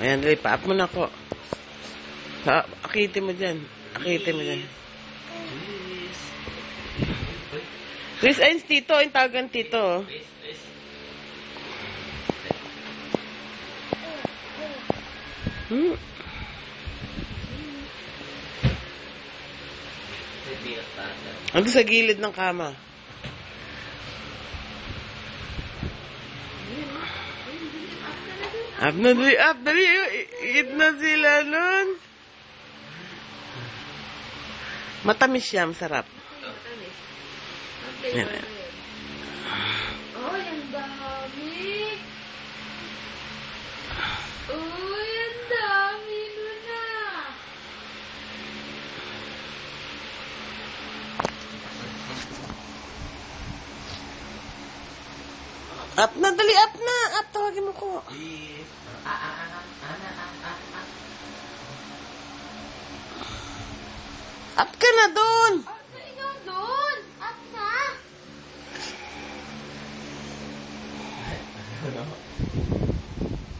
Ayan, dali, pa-up mo na ako. Akitin mo dyan. Akitin mo dyan. Chris, ayun, tito. Ayun, tawagan tito. Ando sa gilid ng kama. Up na, dali, up, dali. Eat na sila nun. Matamis siya, masarap. Ay, ang dami. Uy, ang dami nun na. Up na, dali, up na. Up, tawagin mo ko. Up ka na doon. At na ikaw doon. At na.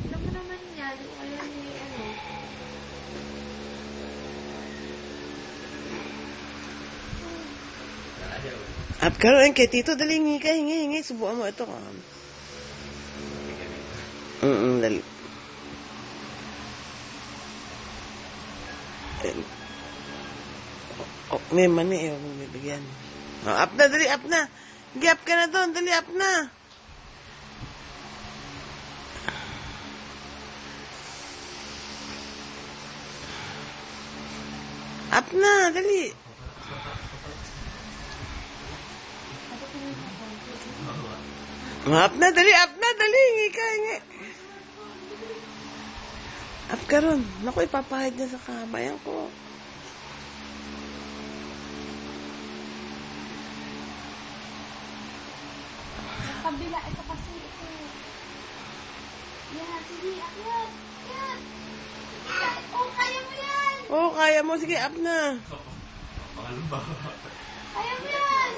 Ano mo naman yan? Ayaw ni ano. Up ka rin kay tito, dali, hingi ka, hingi. Subukan mo ito. Dali. Oh, may mani eh, may bigyan. Oh, up na, dali, up na. Hindi, up ka na doon, dali, up na. Up na, dali. Up na, dali, hingi ka, hingi. Up ka ron. Naku, ipapahid na sa kamayan ko. Kabila, ito kasi ito. Yan, sige, akyat. Akyat. Oh, kaya mo yan. Oh, kaya mo. Sige, up na. Kaya mo yan.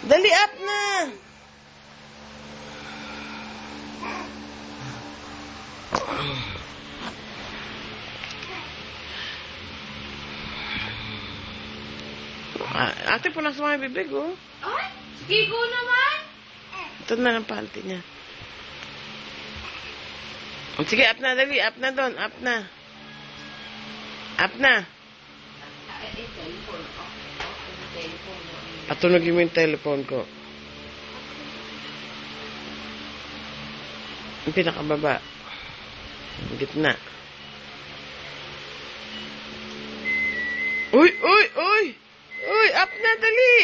Dali, up na. Ate, punas mo yung bibig, oh. Ay, sige ko naman. Ito na ang panty niya. Sige, up na, dali. Up na doon. Up na. Up na. Patunogin mo yung telephone ko. Yung pinakababa. Yung gitna. Uy! Uy! Uy! Uy! Up na, dali!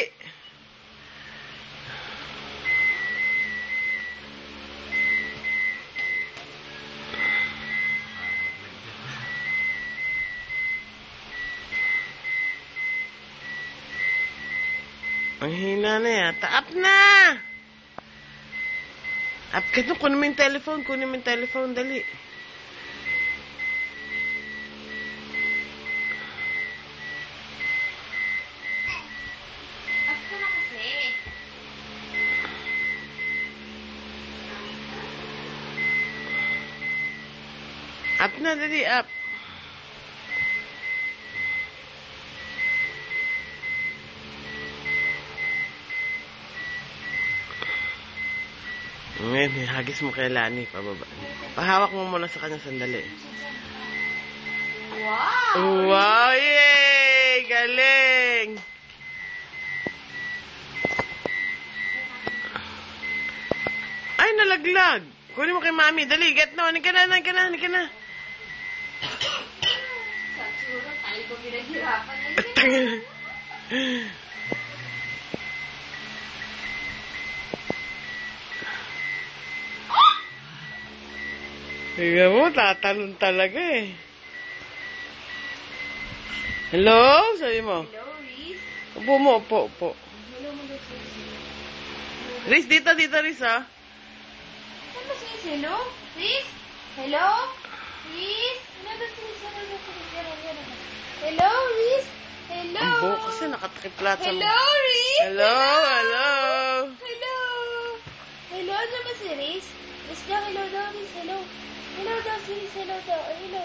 Ang hina na yata. Up na! Up ka doon. Kunin mo yung telephone. Kunin mo yung telephone. Dali. At ka na kasi. Up na, dali. Up. Ngayon, hagis mo kay Lani, pababa. Pahawak mo muna sa kanya sandali. Wow! Wow! Yay! Galing! Ay, nalaglag! Kunin mo kay Mami. Dali, get no. Hanin ka na. Siguro tayo ko pinaghirapan na yun. Tangin. Tingnan mo, tatalon talaga eh. Hello? Sabi mo. Hello, Riz. Upo mo, upo. Hello, Riz. Riz, dito, Riz, ah. Saan ba si Hello? Riz? Hello? Riz? Ano ba si Riz? Hello, Riz? Hello. Ang buhok kasi nakatakiplat sa... Hello, Riz. Hello, hello. Hello. Hello, ano ba si Riz? Riz daw, hello daw, Riz. Hello. Hello daw si Riz. Hello daw. Hello.